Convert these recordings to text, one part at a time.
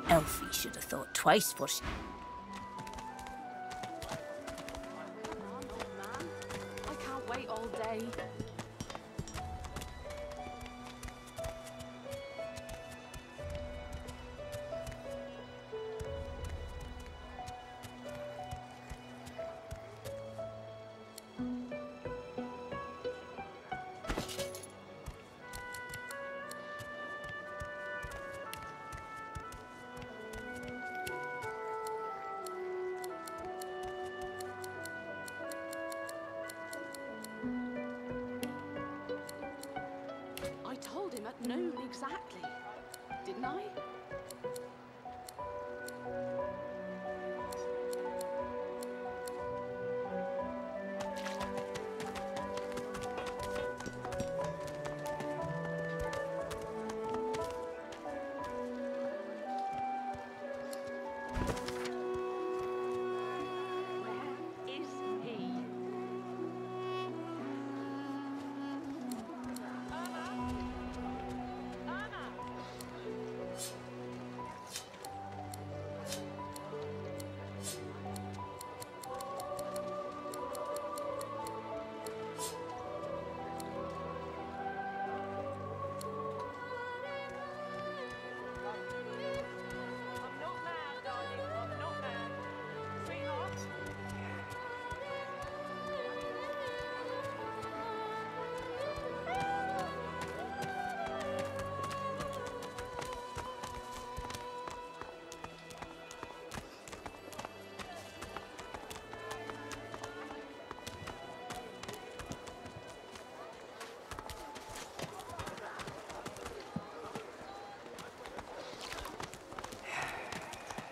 Elfie should have thought twice for she... I can't wait all day. I told him at noon exactly, didn't I?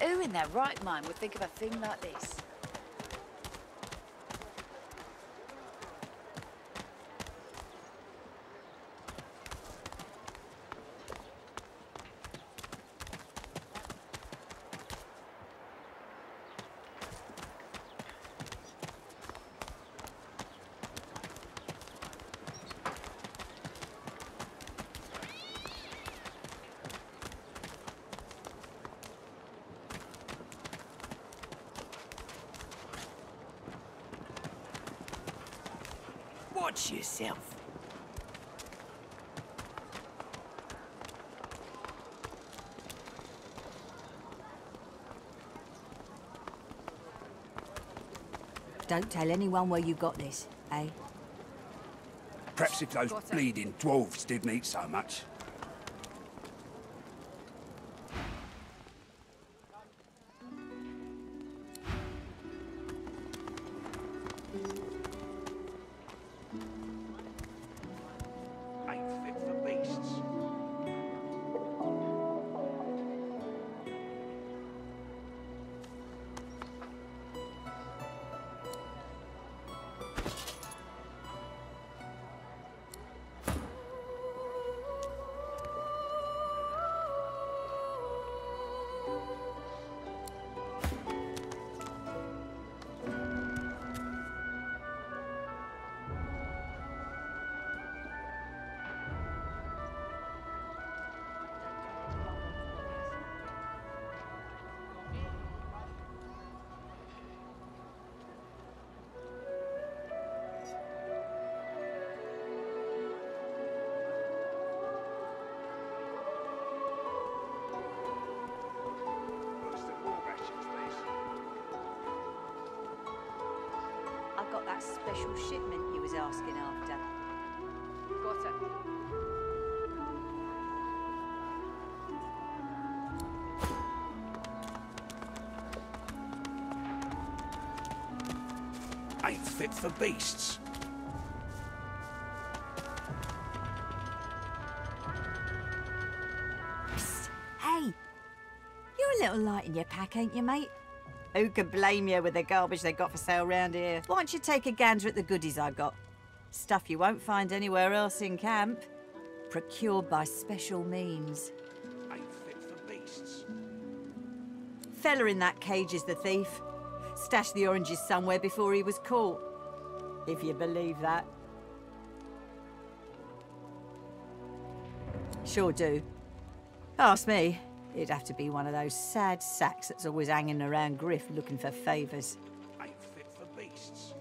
Who in their right mind would think of a thing like this? Watch yourself. Don't tell anyone where you got this, eh? Perhaps if those bleeding dwarves didn't eat so much. special shipment you was asking after. Got it. Ain't fit for beasts. Psst. Hey! You're a little light in your pack, ain't you, mate? Who can blame you with the garbage they got for sale round here? Why don't you take a gander at the goodies I got? Stuff you won't find anywhere else in camp. Procured by special means. Ain't fit for beasts. Fella in that cage is the thief. Stashed the oranges somewhere before he was caught. If you believe that. Sure do. Ask me. It'd have to be one of those sad sacks that's always hanging around Griff looking for favours. Ain't fit for beasts.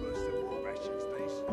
Worse than war rations, these.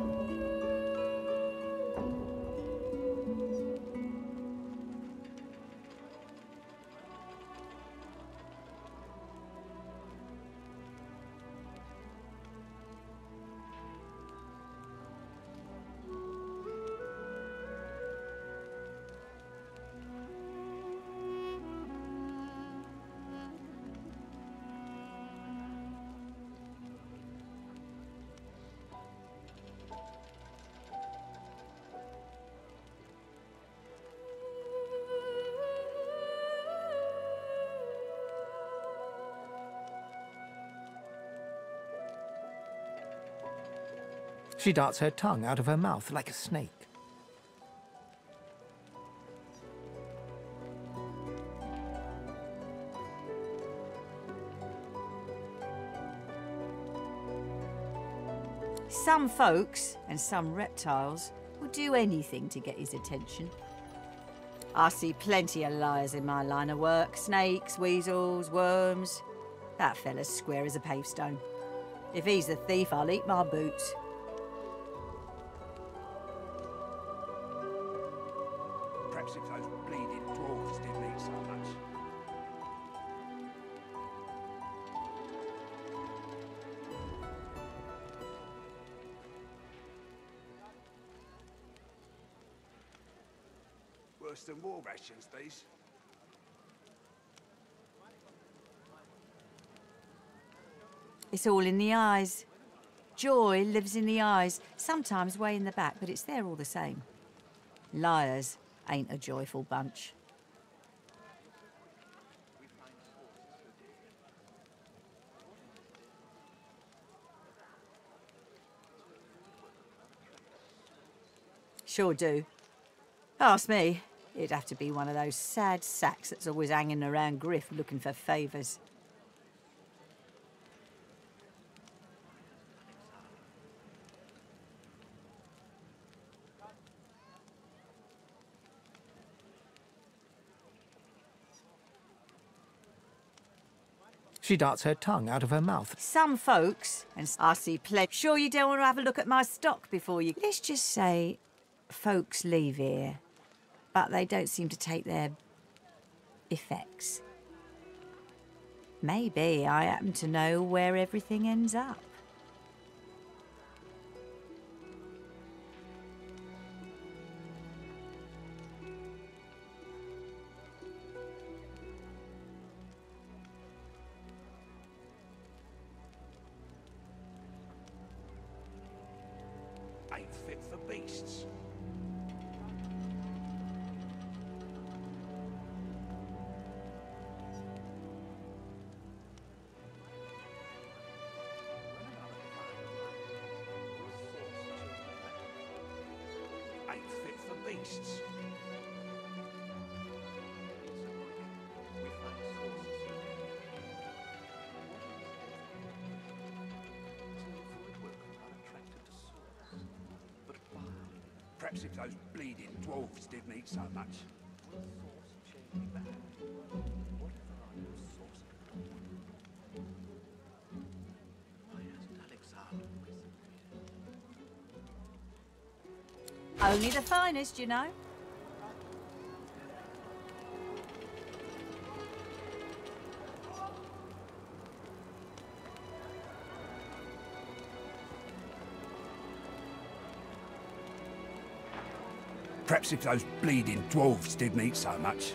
She darts her tongue out of her mouth like a snake. Some folks, and some reptiles, will do anything to get his attention. I see plenty of liars in my line of work. Snakes, weasels, worms. That fella's square as a pavestone. If he's the thief, I'll eat my boots. Perhaps if those bleeding dwarves didn't eat so much. Worse than war rations, these. It's all in the eyes. Joy lives in the eyes, sometimes way in the back, but it's there all the same. Liars ain't a joyful bunch. Sure do. Ask me. It'd have to be one of those sad sacks that's always hanging around Griff looking for favours. She darts her tongue out of her mouth. Some folks, and I see plenty. Sure you don't want to have a look at my stock before you... Let's just say folks leave here, but they don't seem to take their effects. Maybe I happen to know where everything ends up. Ain't fit for beasts. Ain't fit for beasts. Perhaps if those bleeding dwarves didn't eat so much. Only the finest, you know. Perhaps if those bleeding dwarves didn't eat so much.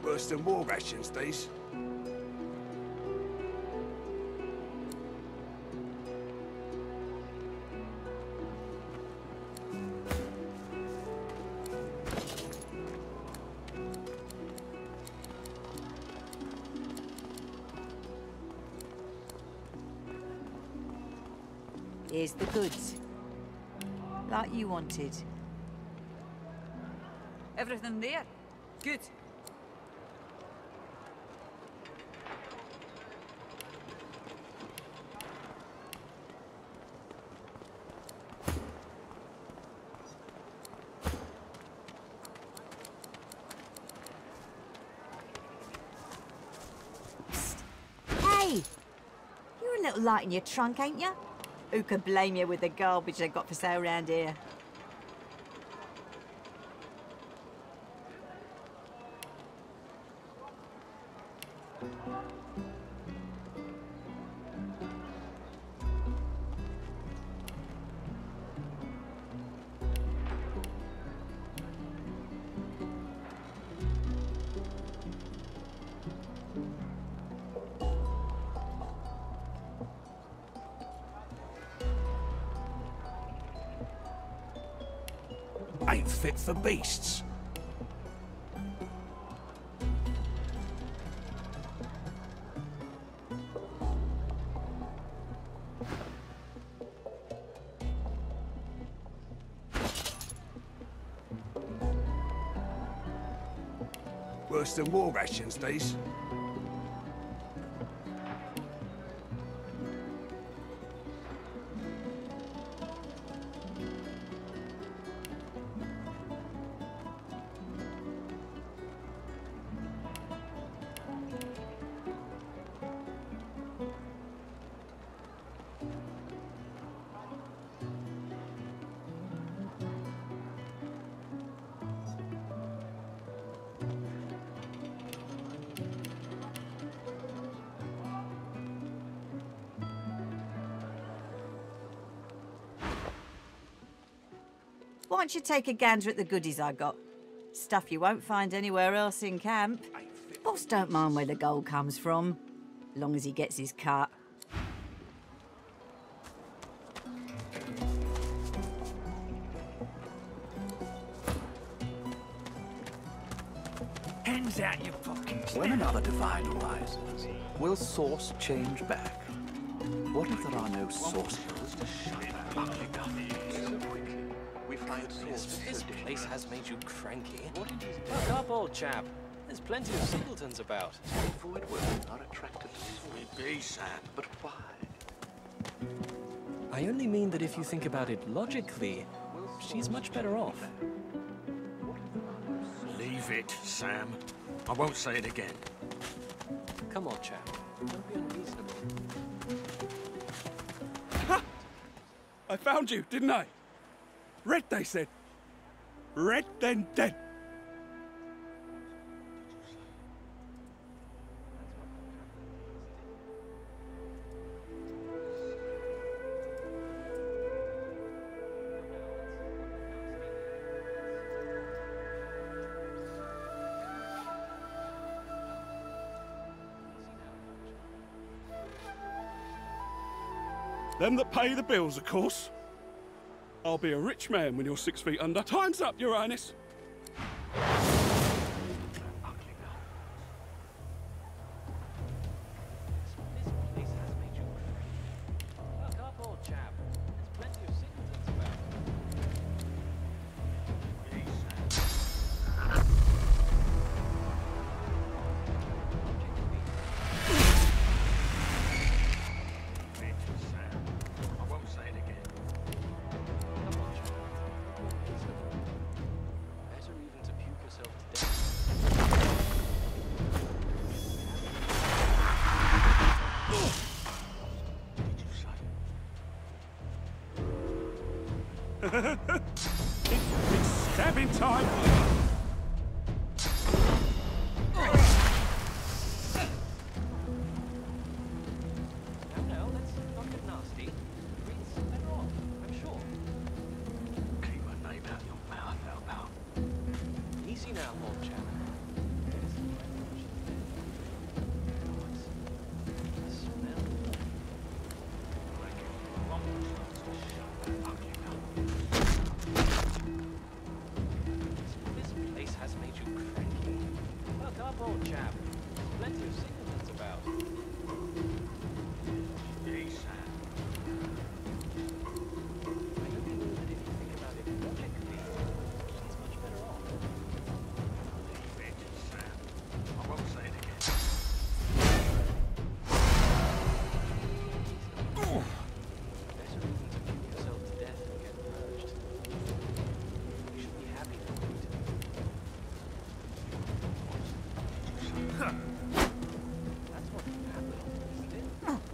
Worse than war rations, these. Here's the goods. Like you wanted. Everything there? Good. Hey! You're a little light in your trunk, ain't you? Who could blame you with the garbage they got for sale round here? Ain't fit for beasts. Worse than war rations, these. Why don't you take a gander at the goodies I got? Stuff you won't find anywhere else in camp. Boss don't mind where the gold comes from, long as he gets his cut. Hands out your pockets. When another divine arises, will source change back? What if there are no sources to shut that ugly guff? This place has made you cranky. Buck up, old chap. There's plenty of simpletons about. Straightforward women are attracted to me, Sam. But why? I only mean that if you think about it logically, she's much better off. Leave it, Sam. I won't say it again. Come on, chap. Don't be unreasonable. Ha! I found you, didn't I? Red, they said. Red, then dead. Them that pay the bills, of course. I'll be a rich man when you're 6 feet under. Time's up, Your Highness. It's stabbing time. No, let's not get nasty. Reed's better off, I'm sure. Keep my name out your mouth, pal. Easy now, old chap. This place has made you cranky. Look up, old chap. Plenty of singletons about. I hope you know that if you think about it logically, she's much better off. I won't say it again. There's a reason to kill yourself to death and get purged. You should be happy for it. That's what happened, isn't it? Nasty.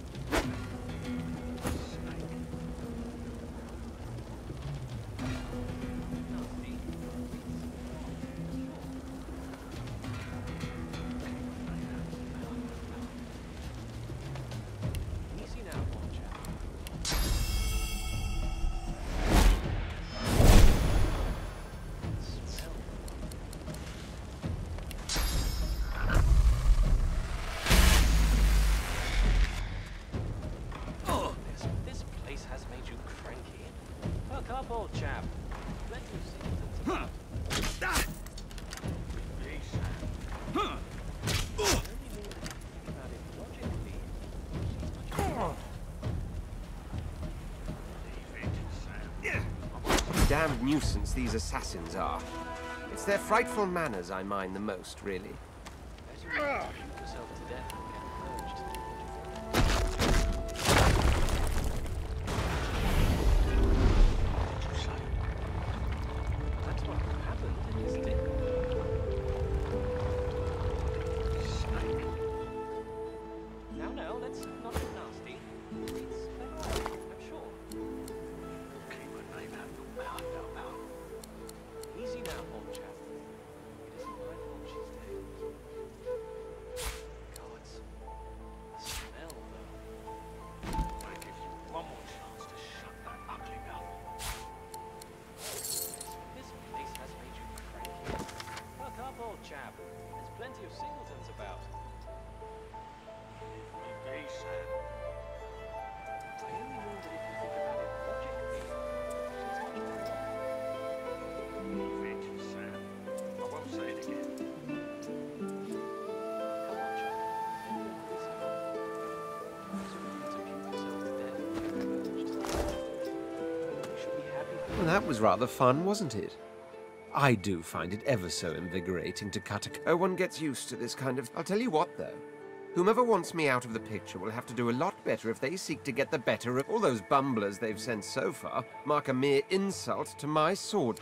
Easy now, old chap. Smell. This place has made you cranky. Look up, old chap. Plenty of singletons about. I only mean that if you think about it logically, she's much better. Damned nuisance these assassins are. It's their frightful manners I mind the most, really. Better to shoot yourself to death and get purged. That's what happened, isn't it? Now, let's not get nasty. It's better off, I'm sure. Keep my name out your mouth, pal. Easy now, old chap. It isn't my fault she's dead. Gods. The smell, though. I give you one more chance to shut that ugly mouth. This place has made you cranky. Look up, old chap. There's plenty of singletons about. Hey, Sam. I only mean that if you think about it logically, she's much better off. Leave it, Sam. I won't say it again. Come on, chap. Listen. There's a reason to kill yourself to death and get purged. You should be happy for Well, that was rather fun, wasn't it? I do find it ever so invigorating to cut a... One gets used to this kind of... I'll tell you what, though. Whomever wants me out of the picture will have to do a lot better if they seek to get the better of all those bumblers they've sent so far. Mark a mere insult to my sword.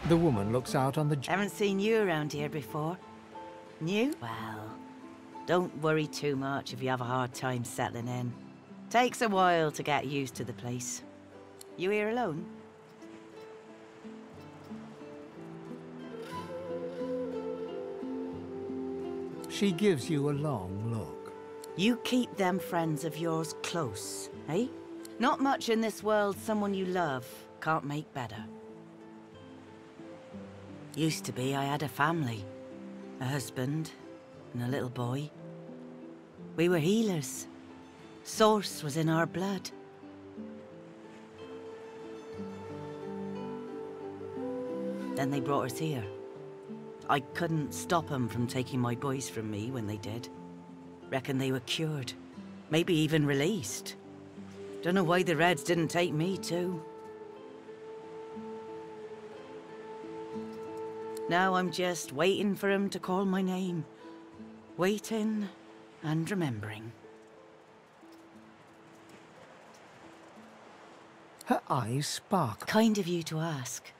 The woman looks out on the... Haven't seen you around here before. New? Well, don't worry too much if you have a hard time settling in. Takes a while to get used to the place. You here alone? She gives you a long look. You keep them friends of yours close, eh? Not much in this world someone you love can't make better. Used to be I had a family. A husband and a little boy. We were healers. Source was in our blood. Then they brought us here. I couldn't stop them from taking my boys from me when they did. Reckon they were cured. Maybe even released. Don't know why the Reds didn't take me too. Now I'm just waiting for him to call my name. Waiting and remembering. Her eyes sparkle. Kind of you to ask.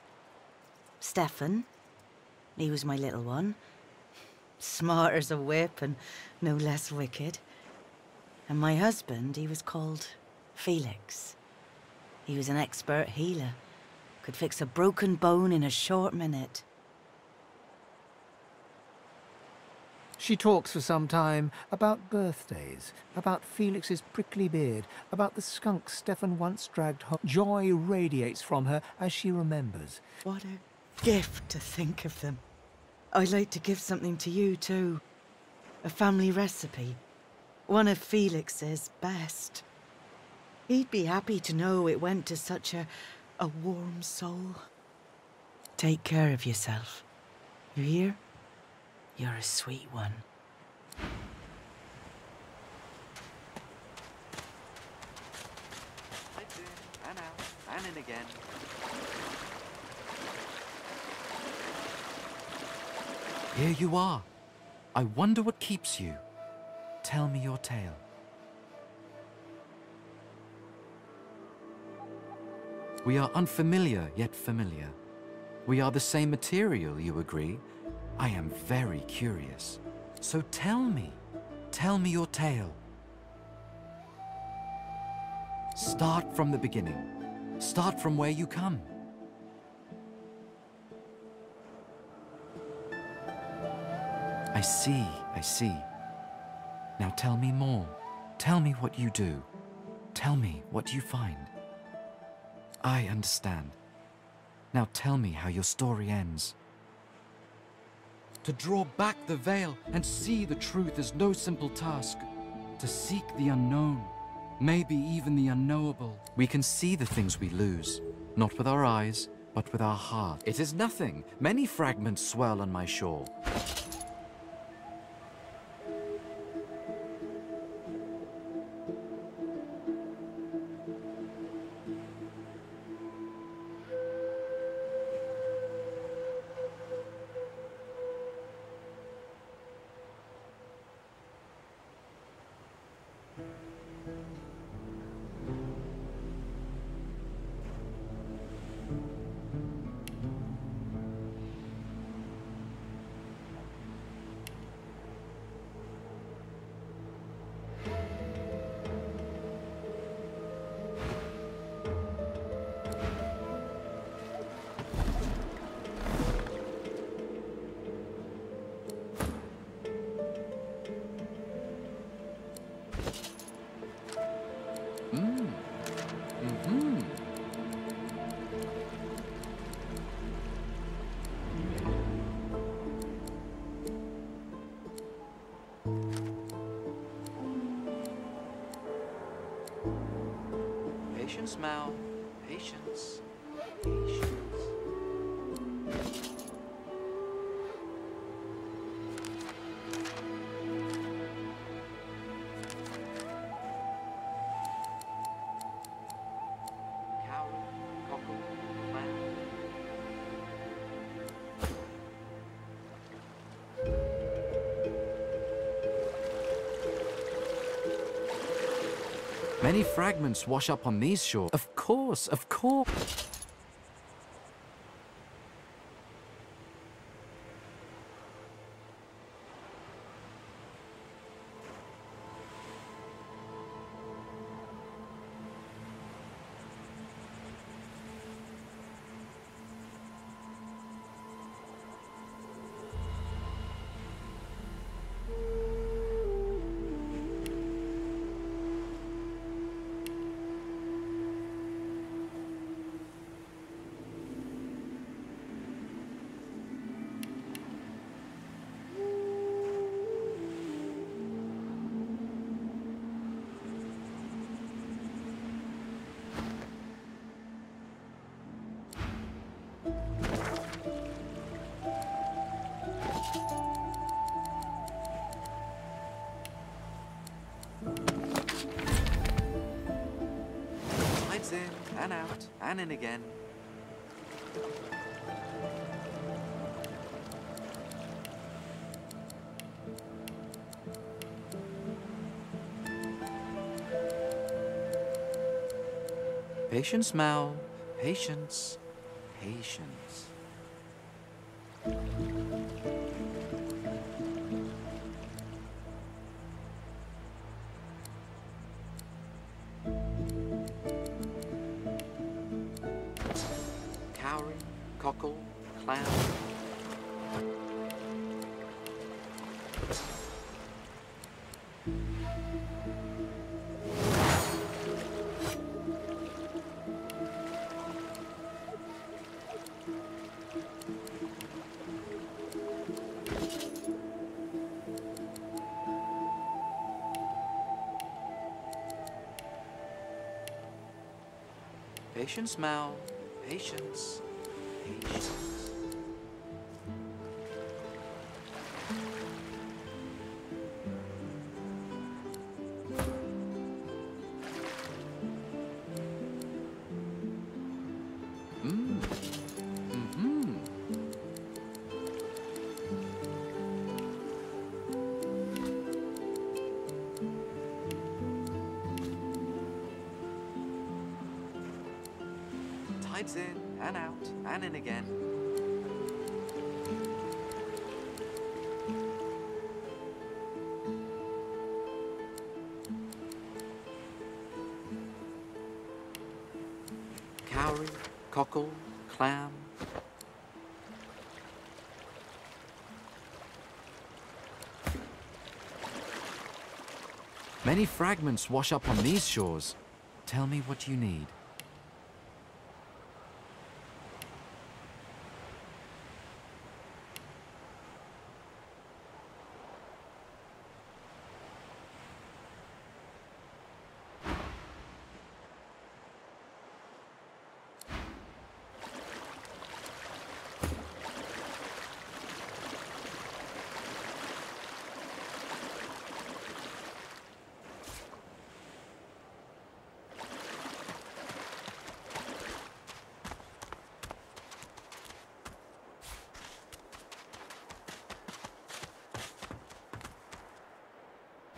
Stefan, he was my little one. smart as a whip and no less wicked. And my husband, he was called Felix. He was an expert healer. Could fix a broken bone in a short minute. She talks for some time about birthdays, about Felix's prickly beard, about the skunk Stefan once dragged home. Joy radiates from her as she remembers. What a gift to think of them. I'd like to give something to you too. A family recipe. One of Felix's best. He'd be happy to know it went to such a warm soul. Take care of yourself. You hear? You're a sweet one. Lights in, and out, and in again. Here you are. I wonder what keeps you. Tell me your tale. We are unfamiliar, yet familiar. We are the same material, you agree? I am very curious. So tell me your tale. Start from the beginning. Start from where you come. I see. Now tell me more. Tell me what you do. Tell me what you find. I understand. Now tell me how your story ends. To draw back the veil and see the truth is no simple task. To seek the unknown, maybe even the unknowable. We can see the things we lose, not with our eyes, but with our heart. It is nothing. Many fragments swirl on my shore. Patience, Mal. Patience. Patience. Cow, cockle, man. Many fragments wash up on these shores. Of course, of course. In and out and in again. Patience, Mal. Patience. Patience. clam. Patience, Mal. Patience. Patience. Tides in and out and in again. Cowrie, cockle, clam. Many fragments wash up on these shores. Tell me what you need.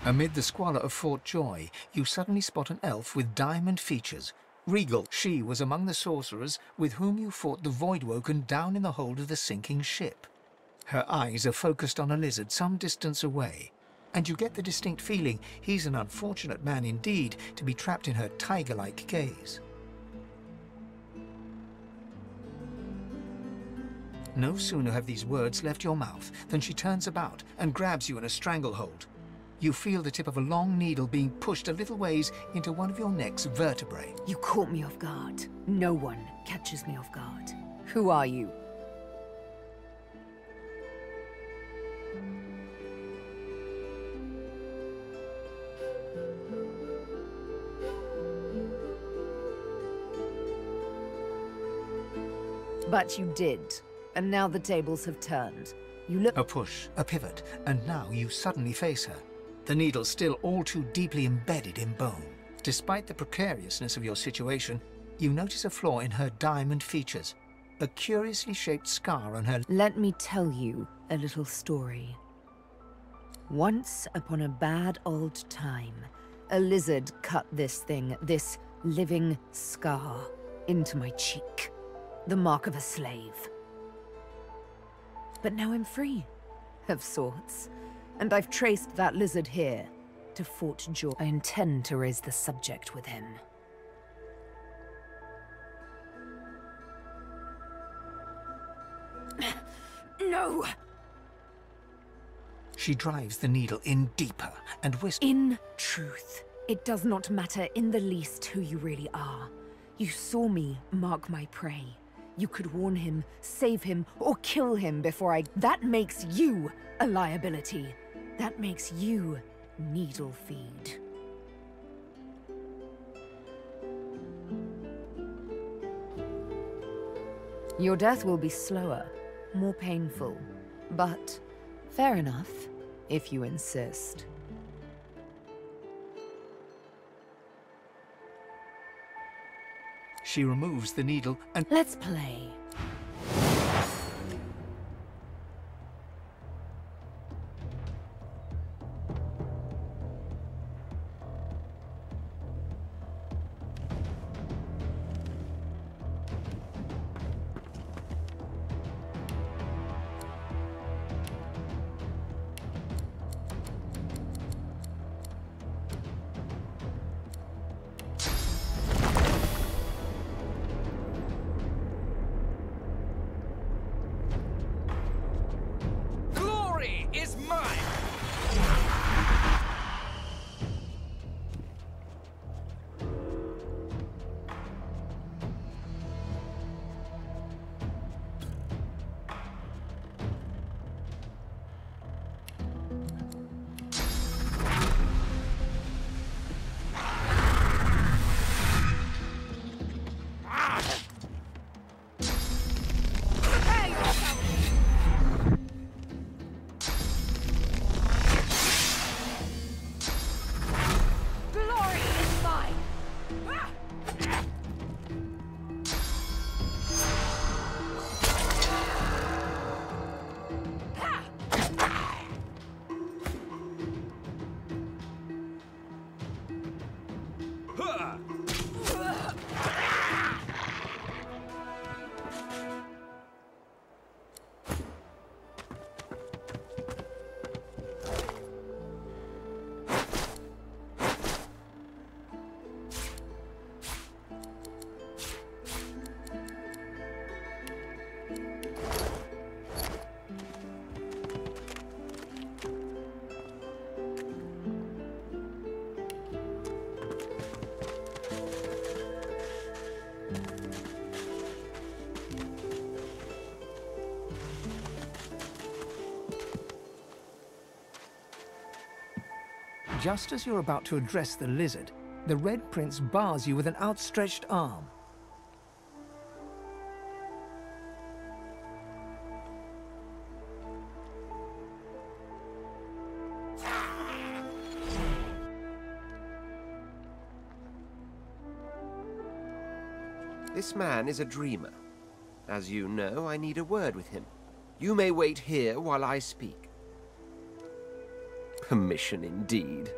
Amid the squalor of Fort Joy, you suddenly spot an elf with diamond features. Regal, she was among the sorcerers with whom you fought the Voidwoken down in the hold of the sinking ship. Her eyes are focused on a lizard some distance away, and you get the distinct feeling he's an unfortunate man indeed to be trapped in her tiger-like gaze. No sooner have these words left your mouth than she turns about and grabs you in a stranglehold. You feel the tip of a long needle being pushed a little ways into one of your neck's vertebrae. You caught me off guard. No one catches me off guard. Who are you? But you did. And now the tables have turned. You look— A push, a pivot, and now you suddenly face her. The needle still all too deeply embedded in bone. Despite the precariousness of your situation, you notice a flaw in her diamond features. A curiously shaped scar on her— Let me tell you a little story. Once upon a bad old time, a lizard cut this thing, this living scar, into my cheek. The mark of a slave. But now I'm free, of sorts. And I've traced that lizard here to Fort Joy. I intend to raise the subject with him. No! She drives the needle in deeper and whispers— In truth, it does not matter in the least who you really are. You saw me mark my prey. You could warn him, save him, or kill him before I— That makes you a liability. That makes you needle feed. Your death will be slower, more painful, but fair enough, if you insist. She removes the needle and— Let's play. just as you're about to address the lizard, the Red Prince bars you with an outstretched arm. This man is a dreamer. As you know, I need a word with him. You may wait here while I speak. Permission indeed.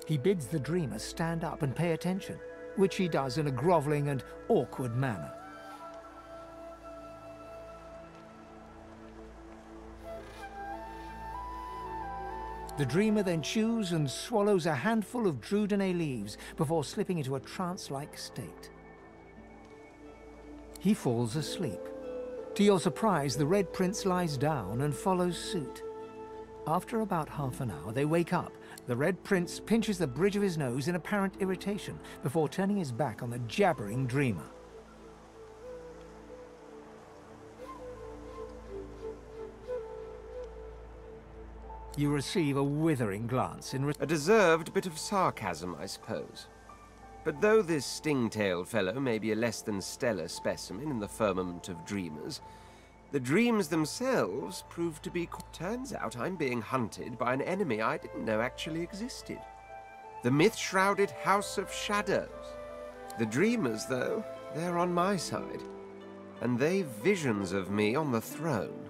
He bids the dreamer stand up and pay attention, which he does in a grovelling and awkward manner. The dreamer then chews and swallows a handful of Drudenay leaves before slipping into a trance-like state. He falls asleep. To your surprise, the Red Prince lies down and follows suit. After about half an hour, they wake up. The Red Prince pinches the bridge of his nose in apparent irritation before turning his back on the jabbering dreamer. You receive a withering glance in a deserved bit of sarcasm, I suppose. But though this sting-tailed fellow may be a less than stellar specimen in the firmament of dreamers, the dreams themselves prove to be... Turns out I'm being hunted by an enemy I didn't know actually existed. The myth-shrouded House of Shadows. The dreamers, though, they're on my side. And they've visions of me on the throne.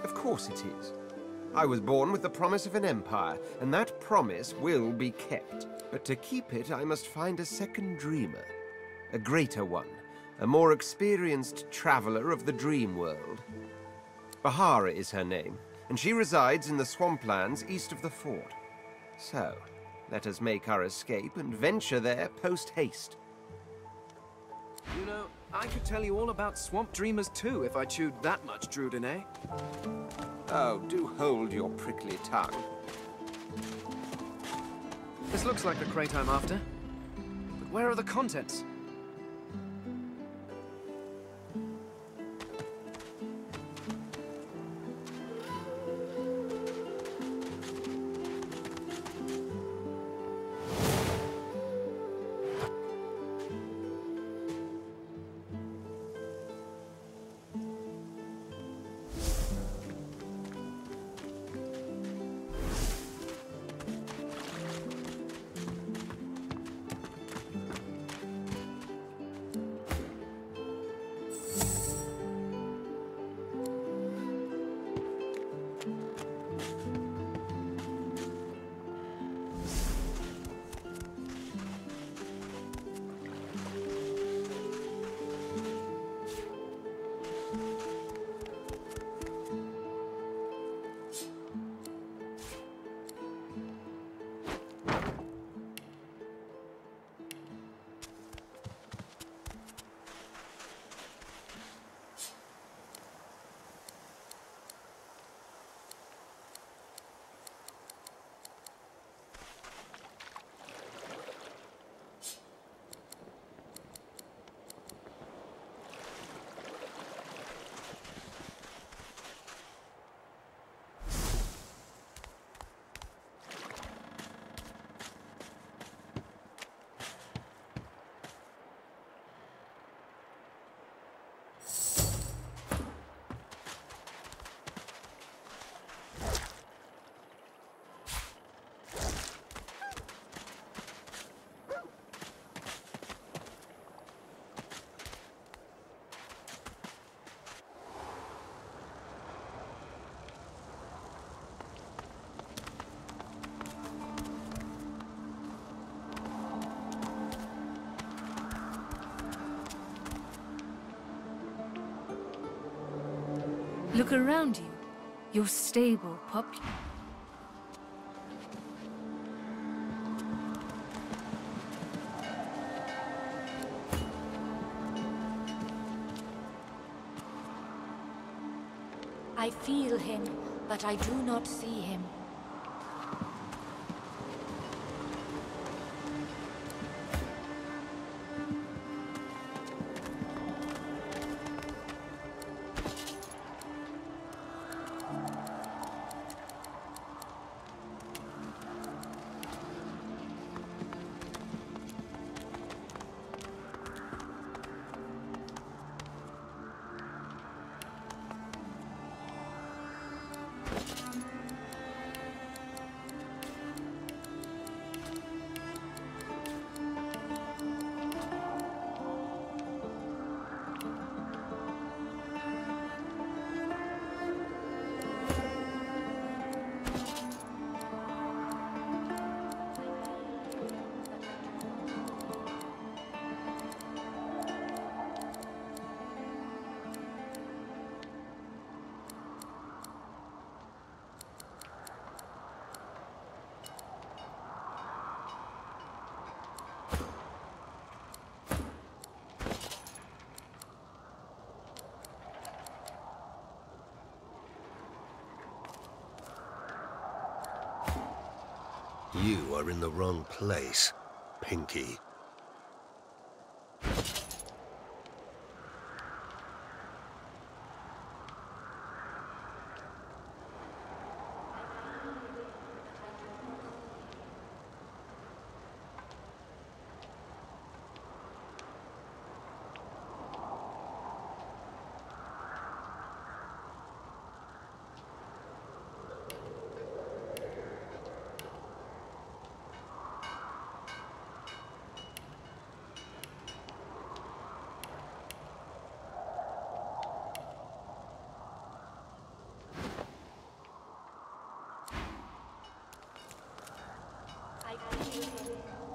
Of course it is. I was born with the promise of an empire, and that promise will be kept. But to keep it, I must find a second dreamer. A greater one. A more experienced traveler of the dream world. Bahara is her name, and she resides in the swamplands east of the fort. So, let us make our escape and venture there post-haste. You know, I could tell you all about swamp dreamers too if I chewed that much Drudenay. Oh, do hold your prickly tongue. This looks like the crate I'm after. But where are the contents? Look around you. You're stable, popular. I feel him, but I do not see him. You are in the wrong place, Pinky.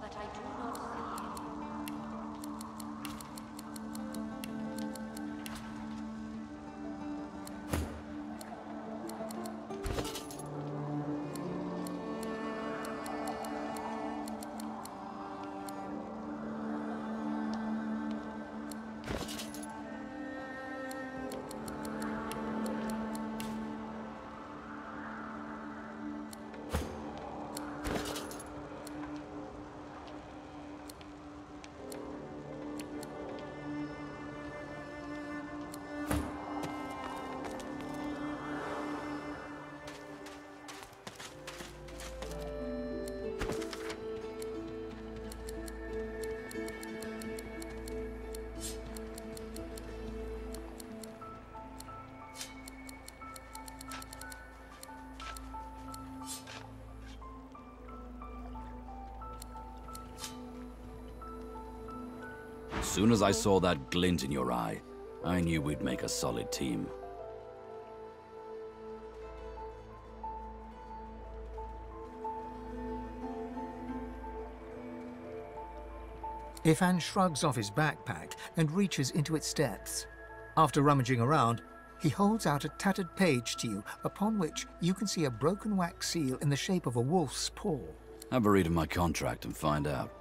But I do not see him. As soon as I saw that glint in your eye, I knew we'd make a solid team. Ifan shrugs off his backpack and reaches into its depths. After rummaging around, he holds out a tattered page to you, upon which you can see a broken wax seal in the shape of a wolf's paw. Have a read of my contract and find out.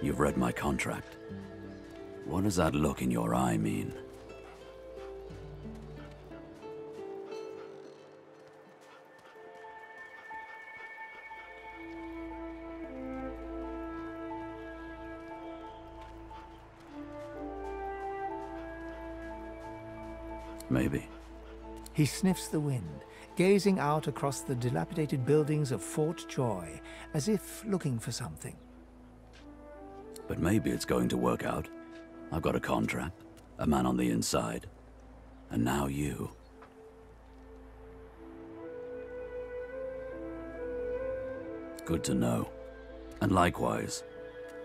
You've read my contract. What does that look in your eye mean? Maybe. He sniffs the wind, gazing out across the dilapidated buildings of Fort Joy, as if looking for something. But maybe it's going to work out. I've got a contract, a man on the inside, and now you. Good to know. And likewise,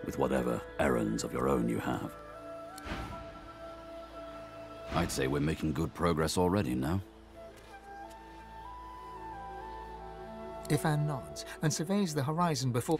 with whatever errands of your own you have. I'd say we're making good progress already now. Ifan nods and surveys the horizon before...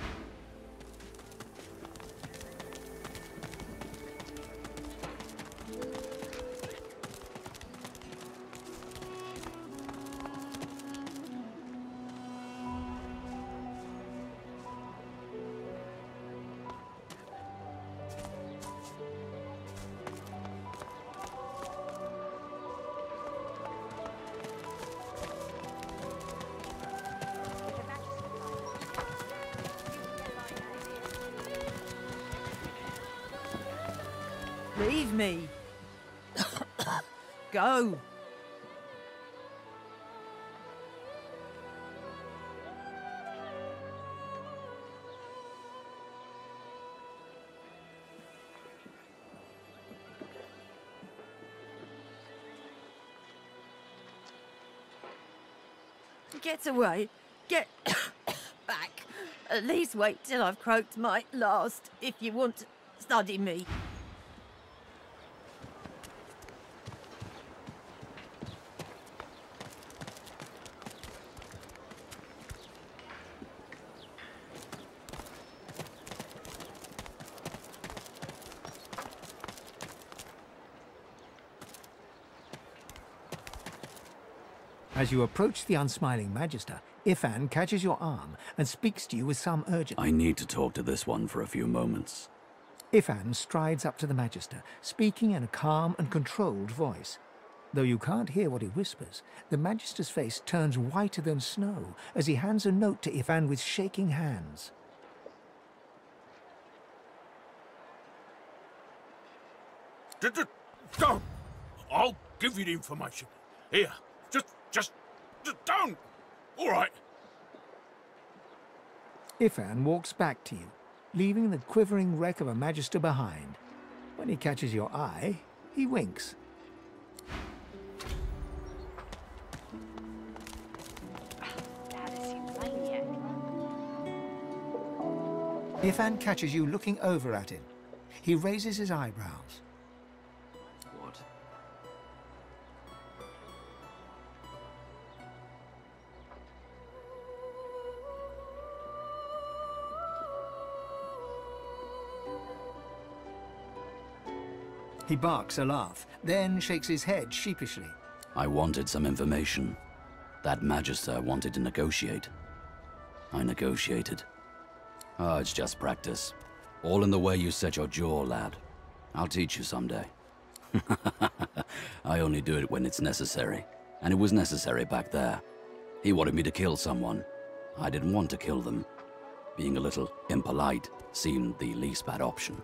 Leave me. Go. Get away. Get back. At least wait till I've croaked my last, if you want to study me. As you approach the unsmiling Magister, Ifan catches your arm and speaks to you with some urgency. I need to talk to this one for a few moments. Ifan strides up to the Magister, speaking in a calm and controlled voice. Though you can't hear what he whispers, the Magister's face turns whiter than snow as he hands a note to Ifan with shaking hands. Don't! I'll give you the information. Here, just don't! All right. Ifan walks back to you, leaving the quivering wreck of a Magister behind. When he catches your eye, he winks. Ifan catches you looking over at him. He raises his eyebrows. What? He barks a laugh, then shakes his head sheepishly. I wanted some information. That Magister wanted to negotiate. I negotiated. Oh, it's just practice. All in the way you set your jaw, lad. I'll teach you someday. I only do it when it's necessary. And it was necessary back there. He wanted me to kill someone. I didn't want to kill them. Being a little impolite seemed the least bad option.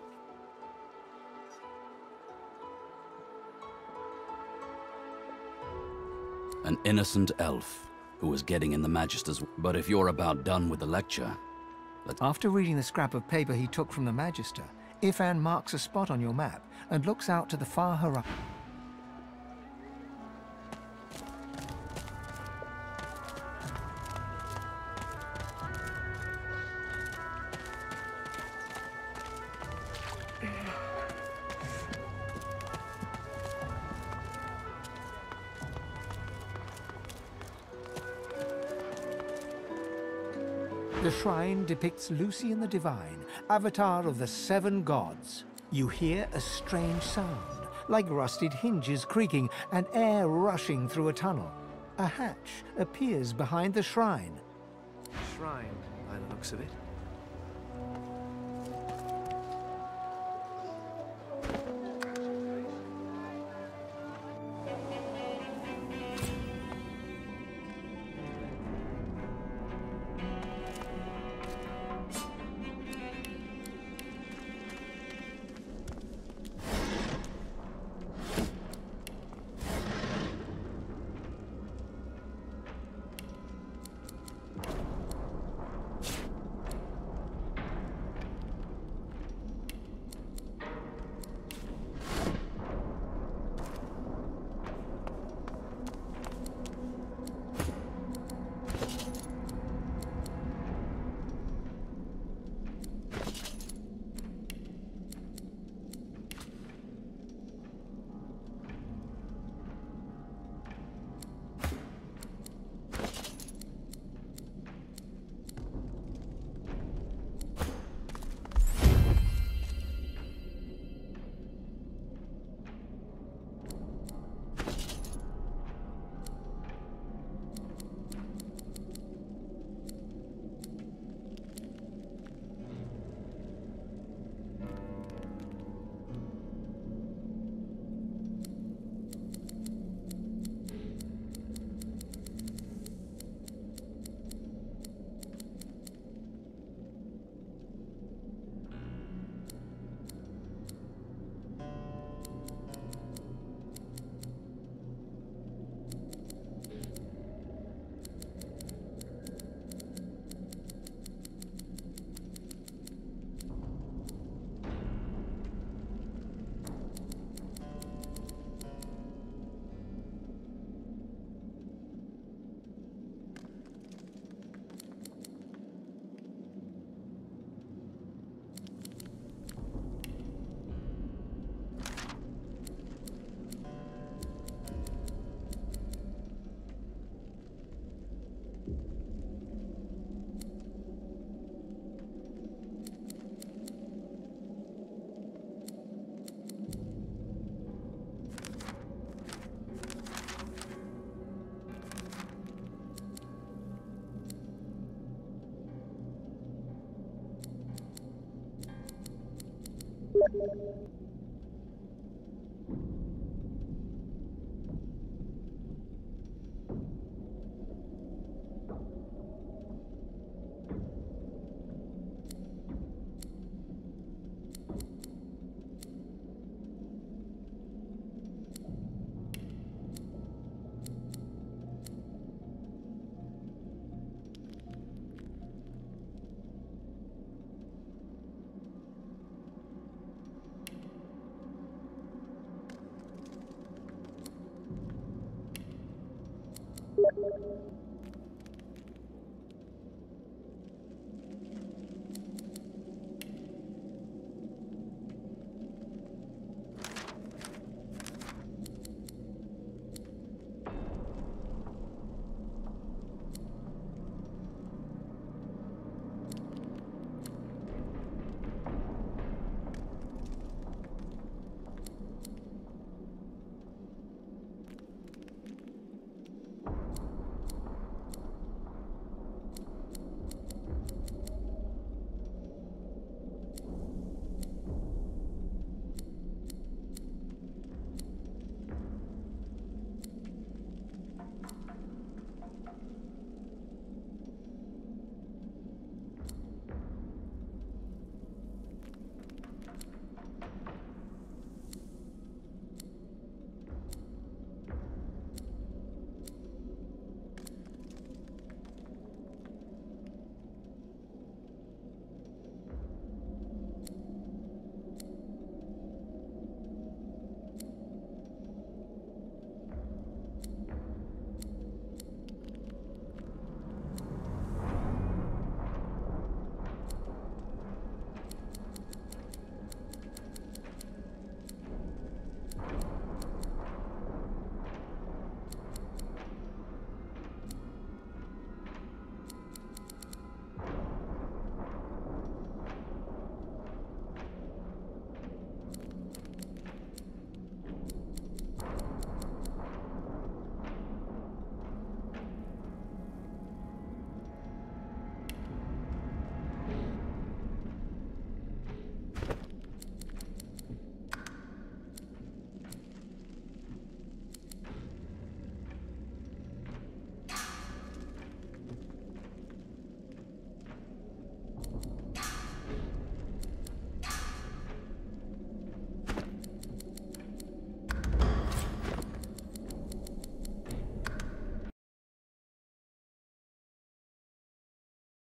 An innocent elf who was getting in the Magister's... But if you're about done with the lecture... After reading the scrap of paper he took from the Magister, Ifan marks a spot on your map and looks out to the far horizon. The shrine depicts Lucian the Divine, avatar of the 7 gods. You hear a strange sound, like rusted hinges creaking and air rushing through a tunnel. A hatch appears behind the shrine. Shrine, by the looks of it.